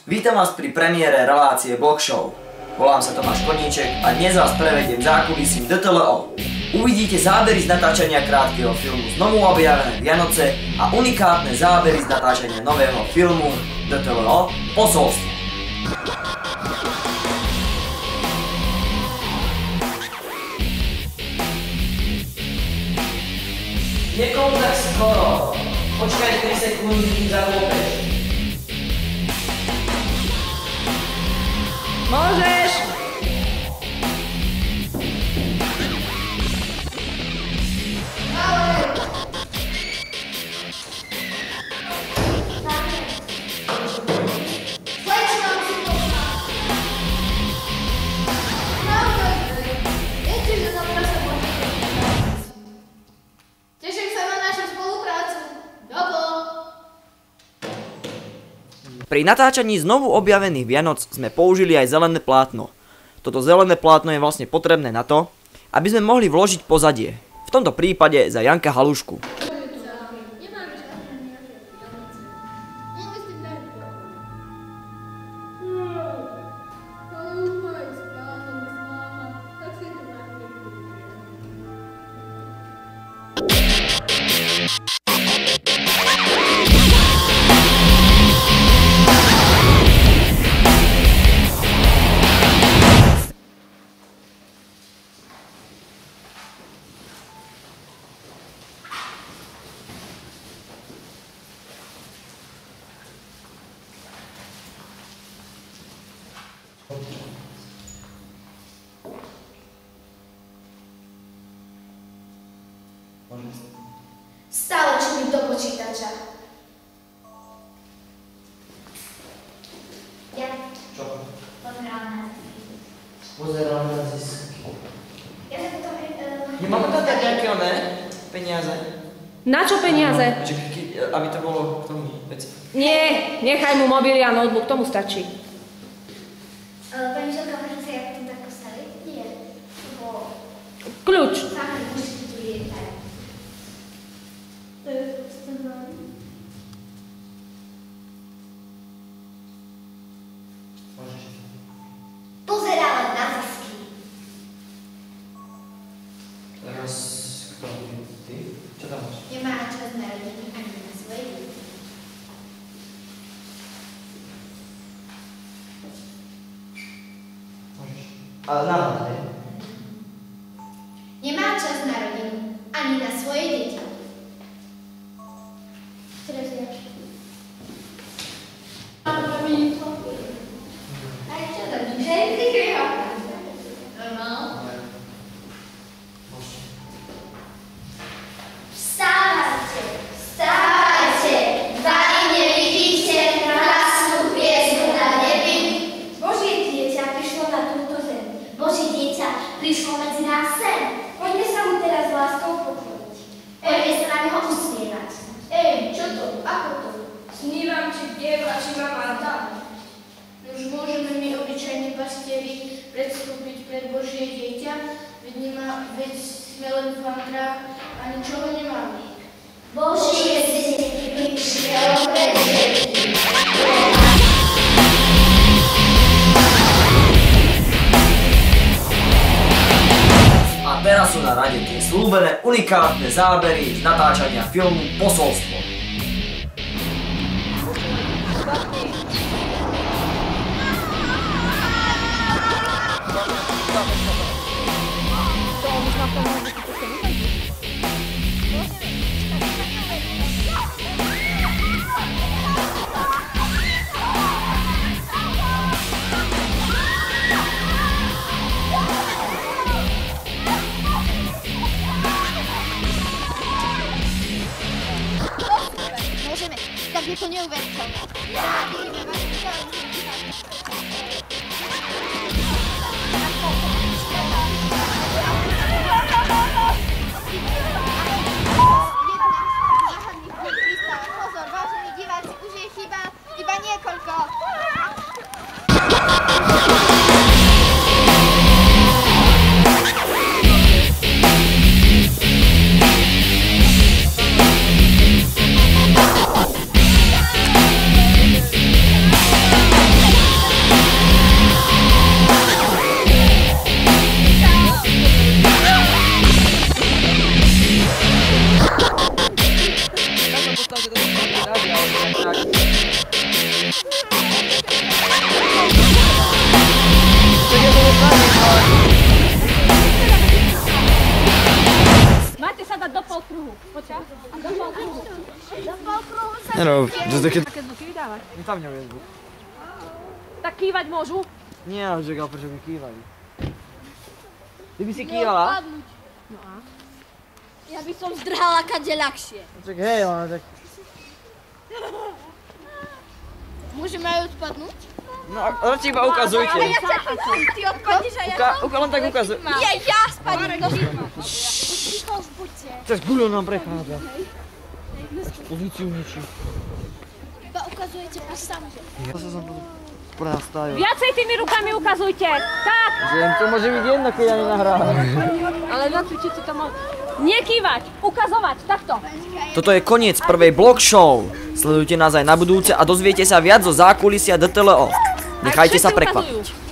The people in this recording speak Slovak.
Vítam vás pri premiére relácie Blog Show. Volám sa Tomáš Koníček a dnes vás prevediem zákulisím DTLO. Uvidíte zábery z natáčania krátkeho filmu Znovu objavené Vianoce a unikátne zábery z natáčania nového filmu DTLO Posolstvo. Niekomu tak skoro. Počkaj 3 sekundy, kým zaklopeš. Môžeš! Pri natáčaní Znovu objavených Vianoc sme použili aj zelené plátno. Toto zelené plátno je vlastne potrebné na to, aby sme mohli vložiť pozadie. V tomto prípade za Janka Halušku. Stále čumím do počítača. Ja? Čo? Pozerám na zisky. Pozerám na zisky. Ja sa to... Nemáme tam dať nejaké peniaze? Na čo peniaze? Aby to bolo k tomu veci. Nie, nechaj mu mobil a notebook, tomu stačí. Pani Želka, môžem sa ja potom tak postaviť? Nie. Lebo... Kľúč. Fakt, môžete tu lietať. To je postavené. Môžeš. Pozerá len na zisky. Teraz kto? Ty? Čo tam máš? Nemá čas na rodiny ani na svoje deti. Môžeš. Ale náhodne. Nemá čas na rodinu ani na svoje deti. Teraz ja. Aj čo to? Všetky kryhá. No. Vstávajte, vstávajte, vani nevidíte krásnu hviezdu na nebi. Božie dieťa prišlo na túto zem. Božie dieťa prišlo medzi nás sem. Poďme sa mu teraz láskou pokloniť. Poďme sa na neho usmievať. Čo to? Ako to? Snívam, či dieva, či ma máta. Už môžeme my, obyčajní pastieri, predstúpiť pred Božie dieťa, veď sme len v mantrách a ničoho nemáme. Božie dieťa prišiel pred deti. A teraz sú na rade tie slúbené unikátne zábery z natáčania filmu Posolstvo. Môžeme, tak je to neuveriteľné. Pozor, vážení diváci, už je chyba iba niekoľko. nerob. To je také... Také zvuky vydávať. Tam nevie zvuk. Tak kývať môžu? Nie, ale čakal, prečo mi kývajú. Ty by si kývala? No a? Ja by som zdrhala kade ľahšie. Tak hej, ale tak... Môžeme aj odpadnúť? No, radšej iba ukazujte. Ja ťa chytím, ty odpadneš a ja Len tak ukazuj. Nie, ja spadnem do židla. Ticho, buďte. Cez guľu nám prechádza. Pozíciu ničí. Iba ukazujete a sám. Ja sa prastavil. Viacej tými rukami ukazujte. Tak. Že to môže byť jedno, keď ja nenahrávam. Ale nacvičiť si to môžu. Nekývať, ukazovať, takto. Toto je koniec prvej blog show. Sledujte nás aj na budúce a dozviete sa viac zo zákulisia DTLO. Nechajte sa prekvapiť.